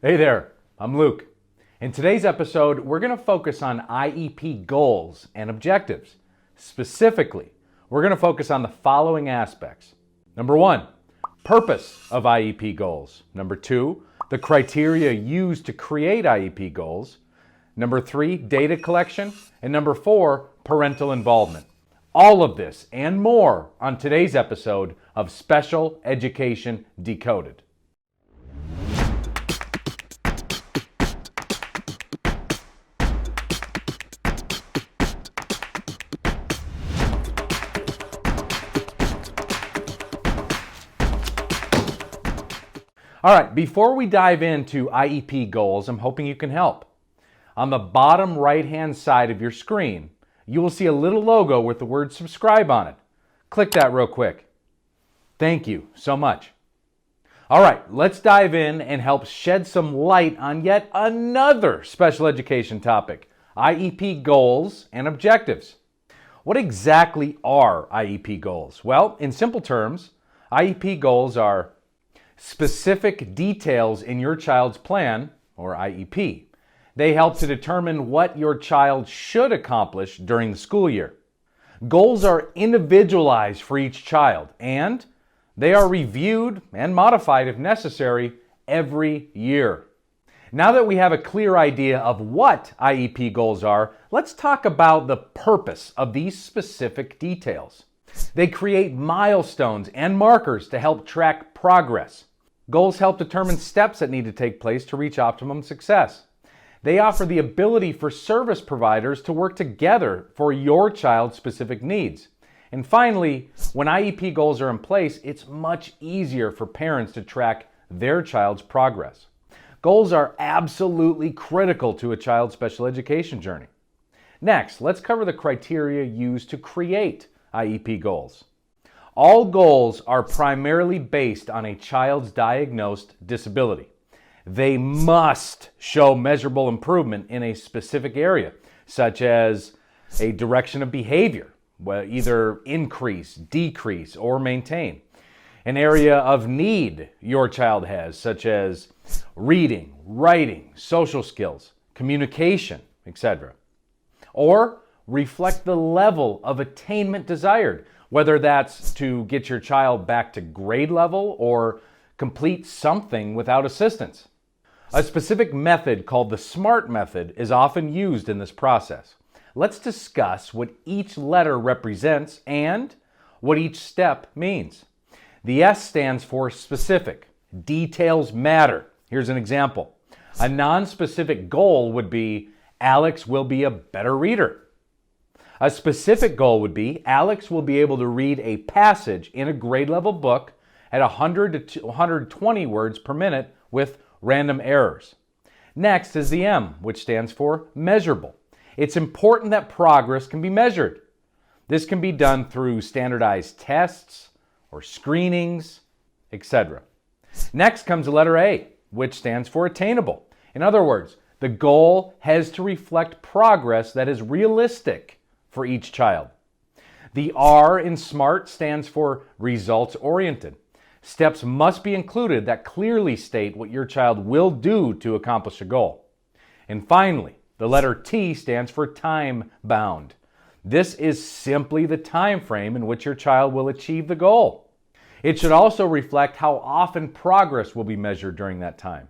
Hey there, I'm Luke. In today's episode, we're going to focus on IEP goals and objectives. Specifically, we're going to focus on the following aspects. Number 1, purpose of IEP goals. Number 2, the criteria used to create IEP goals. Number 3, data collection. And number 4, parental involvement. All of this and more on today's episode of Special Education Decoded. All right, before we dive into IEP goals, I'm hoping you can help. On the bottom right-hand side of your screen, you will see a little logo with the word subscribe on it. Click that real quick. Thank you so much. All right, let's dive in and help shed some light on yet another special education topic, IEP goals and objectives. What exactly are IEP goals? Well, in simple terms, IEP goals are specific details in your child's plan, or IEP. They help to determine what your child should accomplish during the school year. Goals are individualized for each child, and they are reviewed and modified if necessary every year. Now that we have a clear idea of what IEP goals are, let's talk about the purpose of these specific details. They create milestones and markers to help track progress. Goals help determine steps that need to take place to reach optimum success. They offer the ability for service providers to work together for your child's specific needs. And finally, when IEP goals are in place, it's much easier for parents to track their child's progress. Goals are absolutely critical to a child's special education journey. Next, let's cover the criteria used to create IEP goals. All goals are primarily based on a child's diagnosed disability. They must show measurable improvement in a specific area, such as a direction of behavior, either increase, decrease, or maintain. An area of need your child has, such as reading, writing, social skills, communication, etc. Or reflect the level of attainment desired, whether that's to get your child back to grade level or complete something without assistance. A specific method called the SMART method is often used in this process. Let's discuss what each letter represents and what each step means. The S stands for specific. Details matter. Here's an example. A non-specific goal would be, Alex will be a better reader. A specific goal would be, Alex will be able to read a passage in a grade level book at 100 to 120 words per minute with random errors. Next is the M, which stands for measurable. It's important that progress can be measured. This can be done through standardized tests or screenings, etc. Next comes the letter A, which stands for attainable. In other words, the goal has to reflect progress that is realistic for each child. The R in SMART stands for results-oriented. Steps must be included that clearly state what your child will do to accomplish a goal. And finally, the letter T stands for time-bound. This is simply the time frame in which your child will achieve the goal. It should also reflect how often progress will be measured during that time.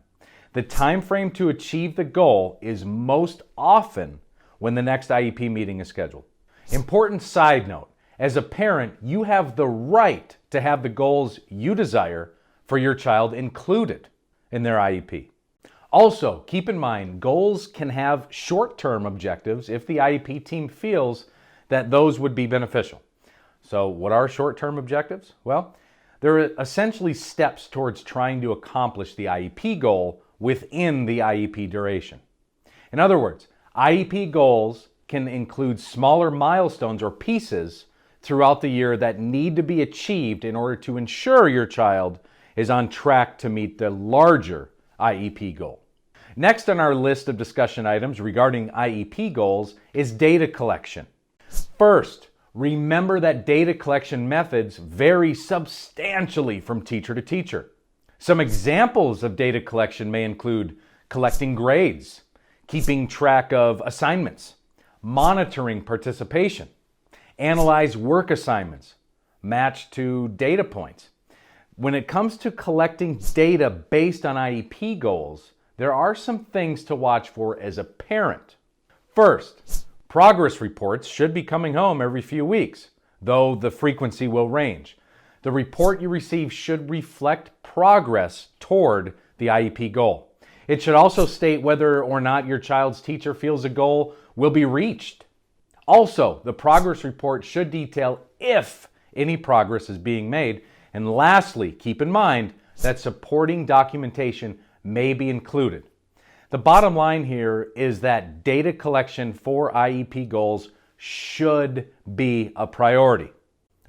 The time frame to achieve the goal is most often when the next IEP meeting is scheduled. Important side note, as a parent, you have the right to have the goals you desire for your child included in their IEP. Also, keep in mind, goals can have short-term objectives if the IEP team feels that those would be beneficial. So what are short-term objectives? Well, they're essentially steps towards trying to accomplish the IEP goal within the IEP duration. In other words, IEP goals can include smaller milestones or pieces throughout the year that need to be achieved in order to ensure your child is on track to meet the larger IEP goal. Next on our list of discussion items regarding IEP goals is data collection. First, remember that data collection methods vary substantially from teacher to teacher. Some examples of data collection may include collecting grades, keeping track of assignments, monitoring participation, analyze work assignments, match to data points. When it comes to collecting data based on IEP goals, there are some things to watch for as a parent. First, progress reports should be coming home every few weeks, though the frequency will range. The report you receive should reflect progress toward the IEP goal. It should also state whether or not your child's teacher feels a goal will be reached. Also, the progress report should detail if any progress is being made. And lastly, keep in mind that supporting documentation may be included. The bottom line here is that data collection for IEP goals should be a priority.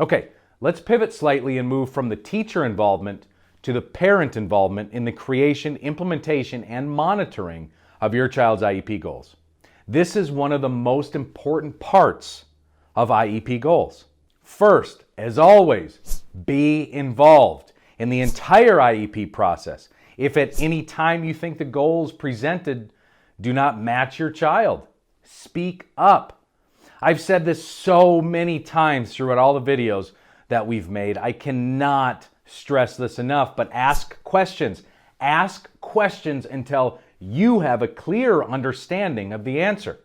Okay, let's pivot slightly and move from the teacher involvement to the parent involvement in the creation, implementation, and monitoring of your child's IEP goals. This is one of the most important parts of IEP goals. First, as always, be involved in the entire IEP process. If at any time you think the goals presented do not match your child, speak up. I've said this so many times throughout all the videos that we've made. I cannot stress this enough, but ask questions. Ask questions until you have a clear understanding of the answer.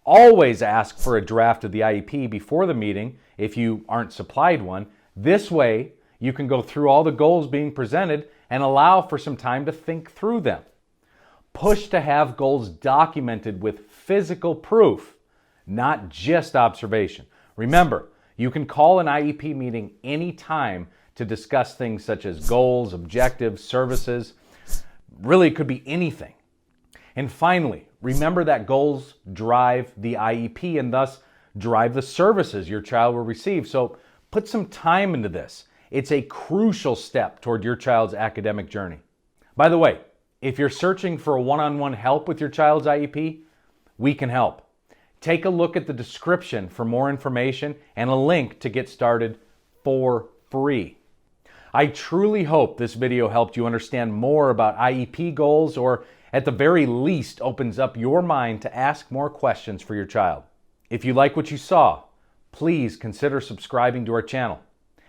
Always ask for a draft of the IEP before the meeting if you aren't supplied one. This way, you can go through all the goals being presented and allow for some time to think through them. Push to have goals documented with physical proof, not just observation. Remember, you can call an IEP meeting anytime to discuss things such as goals, objectives, services. Really, it could be anything. And finally, remember that goals drive the IEP and thus drive the services your child will receive. So put some time into this. It's a crucial step toward your child's academic journey. By the way, if you're searching for a one-on-one help with your child's IEP, we can help. Take a look at the description for more information and a link to get started for free. I truly hope this video helped you understand more about IEP goals, or at the very least opens up your mind to ask more questions for your child. If you like what you saw, please consider subscribing to our channel.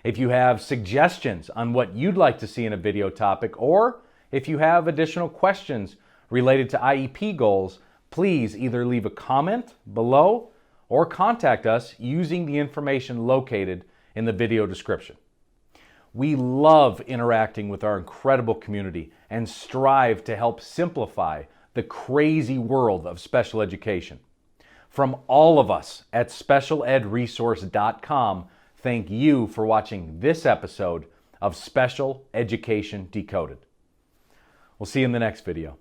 If you have suggestions on what you'd like to see in a video topic, or if you have additional questions related to IEP goals, please either leave a comment below or contact us using the information located in the video description. We love interacting with our incredible community and strive to help simplify the crazy world of special education. From all of us at specialedresource.com, thank you for watching this episode of Special Education Decoded. We'll see you in the next video.